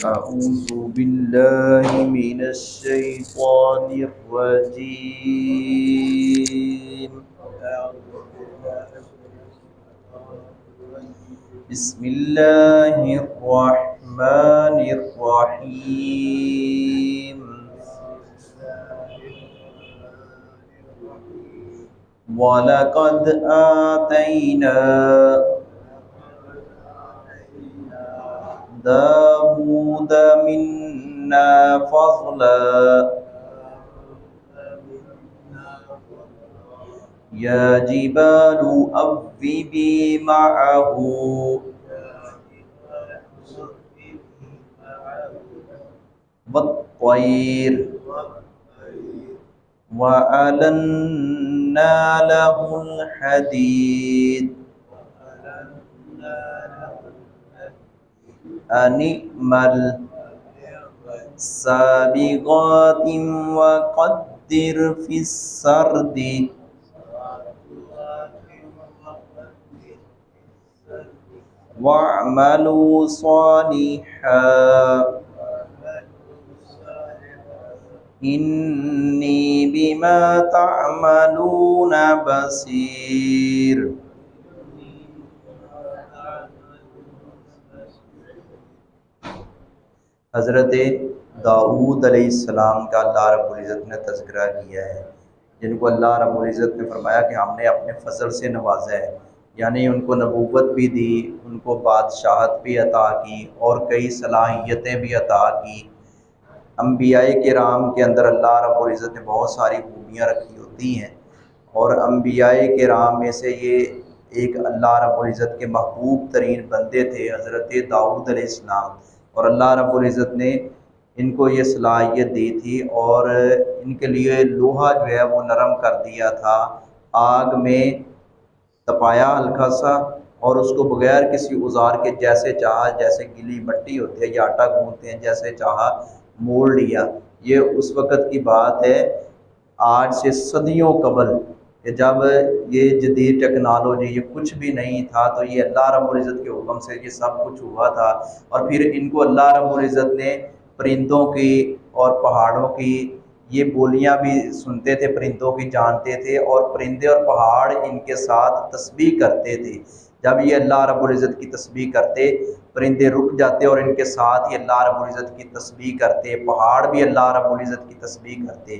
أعوذ بالله من الشيطان الرجيم. بسم الله الرحمن الرحيم. وَلَقَدْ آتَيْنَا دَاوُودَ مِنَّا فَضْلًا يَا جِبَالُ أَوِّبِي مَعَهُ وَالطَّيْرَ وَأَلَنَّا لَهُ الْحَدِيدَ أَنِ اعْمَلْ سَابِغَاتٍ وَقَدِّرْ فِي السَّرْدِ وَاعْمَلُوا صَالِحًا إِنِّي بِمَا تَعْمَلُونَ بَصِيرٌ. حضرت داؤد علیہ السلام کا اللہ رب العزت نے تذکرہ کیا ہے، جن کو اللہ رب العزت نے فرمایا کہ ہم نے اپنے فضل سے نوازا ہے، یعنی ان کو نبوت بھی دی، ان کو بادشاہت بھی عطا کی اور کئی صلاحیتیں بھی عطا کی۔ انبیاء کرام کے اندر اللہ رب العزت نے بہت ساری خوبیاں رکھی ہوتی ہیں، اور انبیاء کرام میں سے یہ ایک اللہ رب العزت کے محبوب ترین بندے تھے حضرت داؤد علیہ السلام، اور اللہ رب العزت نے ان کو یہ صلاحیت دی تھی اور ان کے لیے لوہا جو ہے وہ نرم کر دیا تھا، آگ میں تپایا ہلکا سا، اور اس کو بغیر کسی اوزار کے جیسے چاہا، جیسے گیلی مٹی ہوتی ہے یا آٹا گوندتے ہیں جیسے چاہا موڑ لیا۔ یہ اس وقت کی بات ہے، آج سے صدیوں قبل، کہ جب یہ جدید ٹیکنالوجی یہ کچھ بھی نہیں تھا، تو یہ اللہ رب العزت کے حکم سے یہ سب کچھ ہوا تھا۔ اور پھر ان کو اللہ رب العزت نے پرندوں کی اور پہاڑوں کی یہ بولیاں بھی سنتے تھے، پرندوں کی جانتے تھے، اور پرندے اور پہاڑ ان کے ساتھ تسبیح کرتے تھے۔ جب یہ اللہ رب العزت کی تسبیح کرتے، پرندے رک جاتے اور ان کے ساتھ ہی اللہ رب العزت کی تسبیح کرتے، پہاڑ بھی اللہ رب العزت کی تسبیح کرتے۔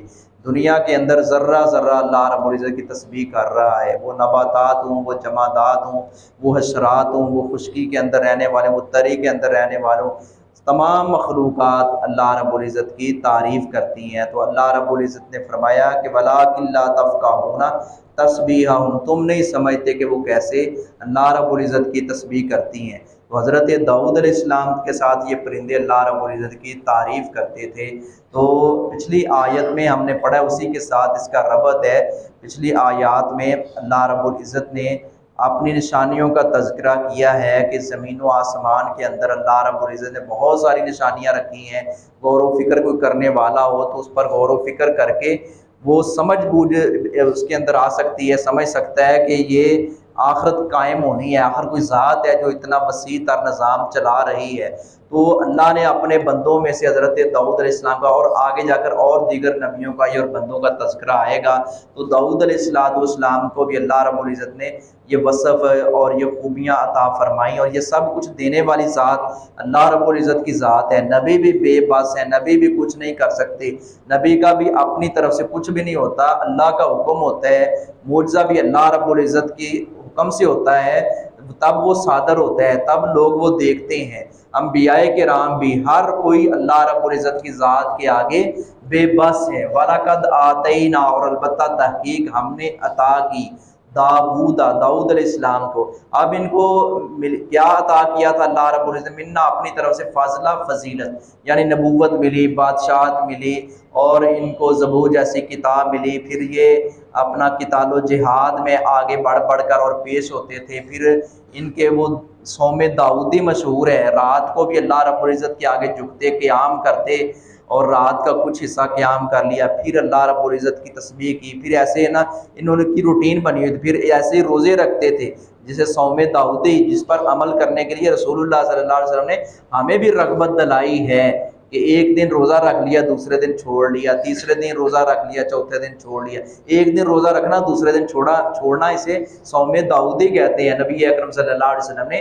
دنیا کے اندر ذرہ ذرہ اللہ رب العزت کی تسبیح کر رہا ہے، وہ نباتات ہوں، وہ جمادات ہوں، وہ حشرات ہوں، وہ خشکی کے اندر رہنے والے، وہ تری کے اندر رہنے والوں، تمام مخلوقات اللہ رب العزت کی تعریف کرتی ہیں۔ تو اللہ رب العزت نے فرمایا کہ وَلَٰكِن لَّا تَفْقَهُونَ تَسْبِيحَهُمْ، تم نہیں سمجھتے کہ وہ کیسے اللہ رب العزت کی تسبیح کرتی ہیں۔ تو حضرت داؤد علیہ السلام کے ساتھ یہ پرندے اللہ رب العزت کی تعریف کرتے تھے۔ تو پچھلی آیت میں ہم نے پڑھا، اسی کے ساتھ اس کا ربط ہے۔ پچھلی آیات میں اللہ رب العزت نے اپنی نشانیوں کا تذکرہ کیا ہے کہ زمین و آسمان کے اندر اللہ رب العزت نے بہت ساری نشانیاں رکھی ہیں۔ غور و فکر کوئی کرنے والا ہو تو اس پر غور و فکر کر کے وہ سمجھ بوجھ اس کے اندر آ سکتی ہے، سمجھ سکتا ہے کہ یہ آخرت قائم ہونی ہے، آخر کوئی ذات ہے جو اتنا وسیع تر نظام چلا رہی ہے۔ تو اللہ نے اپنے بندوں میں سے حضرت داؤد علیہ السلام کا، اور آگے جا کر اور دیگر نبیوں کا اور بندوں کا تذکرہ آئے گا، تو داؤد علیہ السلام کو بھی اللہ رب العزت نے یہ وصف اور یہ خوبیاں عطا فرمائیں، اور یہ سب کچھ دینے والی ذات اللہ رب العزت کی ذات ہے۔ نبی بھی بے بس ہے، نبی بھی کچھ نہیں کر سکتے، نبی کا بھی اپنی طرف سے کچھ بھی نہیں ہوتا، اللہ کا حکم ہوتا ہے، معجزہ بھی اللہ رب العزت کی حکم سے ہوتا ہے، تب وہ صادر ہوتا ہے، تب لوگ وہ دیکھتے ہیں۔ انبیاء کرام بھی ہر کوئی اللہ رب العزت کی ذات کے آگے بے بس ہے۔ وَلَقَدْ آتَيْنَا، اور البتہ تحقیق ہم نے عطا کی داؤد علیہ السلام کو۔ اب ان کو کیا عطا کیا تھا اللہ رب العزت؟ منا، اپنی طرف سے فضلہ، فضیلت، یعنی نبوت ملی، بادشاہت ملی، اور ان کو زبور جیسی کتاب ملی۔ پھر یہ اپنا قتال و جہاد میں آگے بڑھ بڑھ کر اور پیش ہوتے تھے۔ پھر ان کے وہ صوم داؤدی مشہور ہے، رات کو بھی اللہ رب العزت کے آگے جھکتے، قیام کرتے، اور رات کا کچھ حصہ قیام کر لیا، پھر اللہ رب العزت کی تسبیح کی، پھر ایسے نا انہوں نے کی روٹین بنی ہوئی تھی، پھر ایسے روزے رکھتے تھے۔ جسے صوم داؤدی جس پر عمل کرنے کے لیے رسول اللہ صلی اللہ علیہ وسلم نے ہمیں بھی رغبت دلائی ہے کہ ایک دن روزہ رکھ لیا دوسرے دن چھوڑ لیا، تیسرے دن روزہ رکھ لیا چوتھے دن چھوڑ لیا، ایک دن روزہ رکھنا دوسرے دن چھوڑنا، اسے صوم داؤدی کہتے ہیں۔ نبی اکرم صلی اللہ علیہ وسلم نے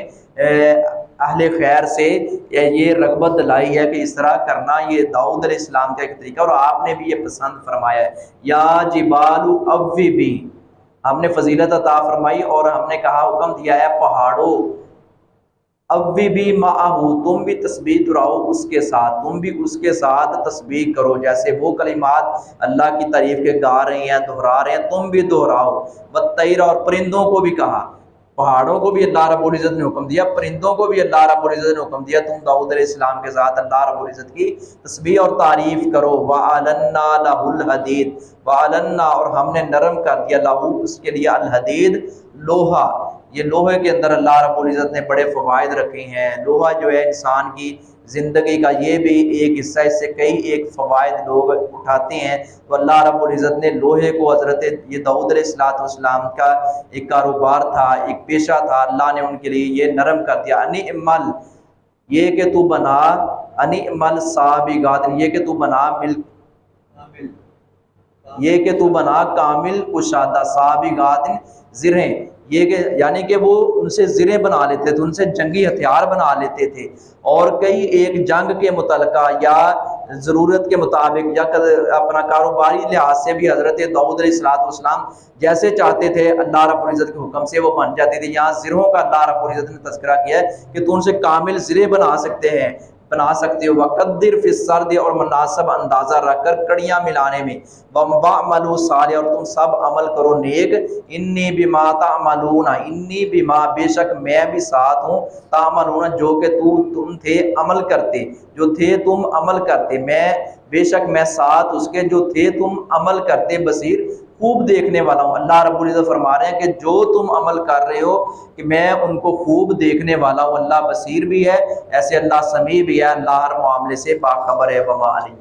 اہل خیر سے یہ رغبت دلائی ہے کہ اس طرح کرنا، یہ داؤد علیہ السلام کا ایک طریقہ، اور آپ نے بھی یہ پسند فرمایا ہے۔ یا جبال اوبی، ہم نے فضیلت عطا فرمائی اور ہم نے کہا حکم دیا ہے پہاڑوں اوبی معہو، تم بھی تسبیح دہراؤ اس کے ساتھ، تم بھی اس کے ساتھ تسبیح کرو، جیسے وہ کلمات اللہ کی تعریف کے گا رہے ہیں دہرا رہے ہیں تم بھی دہراؤ۔ والطیر، اور پرندوں کو بھی کہا، پہاڑوں کو بھی اللہ رب العزت نے حکم دیا، پرندوں کو بھی اللہ رب العزت نے حکم دیا تم داؤد علیہ السلام کے ساتھ اللہ رب العزت کی تسبیح اور تعریف کرو۔ وَأَلَنَّا لَهُ الْحَدِيدَ، وَأَلَنَّا، اور ہم نے نرم کر دیا، لہو اس کے لیے، الحدید لوہا۔ یہ لوہے کے اندر اللہ رب العزت نے بڑے فوائد رکھے ہیں۔ لوہا جو ہے انسان کی زندگی کا یہ بھی ایک حصہ، اس سے کئی ایک فوائد لوگ اٹھاتے ہیں۔ تو اللہ رب العزت نے لوہے کو، حضرت یہ داؤد علیہ السلام کا ایک کاروبار تھا، ایک پیشہ تھا، اللہ نے ان کے لیے یہ نرم کر دیا۔ انعمل، یہ کہ تو بنا، انعمل سابغات، یہ کہ تو بنا یہ کہ تو بنا کامل کشادہ، سابغات زرہیں، یہ کہ یعنی کہ وہ ان سے زریں بنا لیتے تھے، ان سے جنگی ہتھیار بنا لیتے تھے، اور کئی ایک جنگ کے متعلقہ یا ضرورت کے مطابق یا اپنا کاروباری لحاظ سے بھی حضرت داؤد علیہ السلام جیسے چاہتے تھے اللہ رب العزت کے حکم سے وہ بن جاتے تھے۔ یہاں زرہوں کا اللہ رب العزت نے تذکرہ کیا ہے کہ تو ان سے کامل زریں بنا سکتے ہو۔ وقدر فی السرد، اور مناسب اندازہ رکھ کر کڑیاں ملانے میں۔ وَعْمَلُوا صالح، اور تم سب عمل کرو نیک۔ انی بما تعملون، انی بما، بے شک میں بھی ساتھ ہوں، تعملون جو کہ تم تھے عمل کرتے، جو تھے تم عمل کرتے، میں بے شک میں ساتھ اس کے جو تھے تم عمل کرتے، بصیر خوب دیکھنے والا ہوں۔ اللہ رب العزت فرما رہے ہیں کہ جو تم عمل کر رہے ہو کہ میں ان کو خوب دیکھنے والا ہوں۔ اللہ بصیر بھی ہے، ایسے اللہ سمیع بھی ہے، اللہ ہر معاملے سے باخبر ہے۔ وما علیہ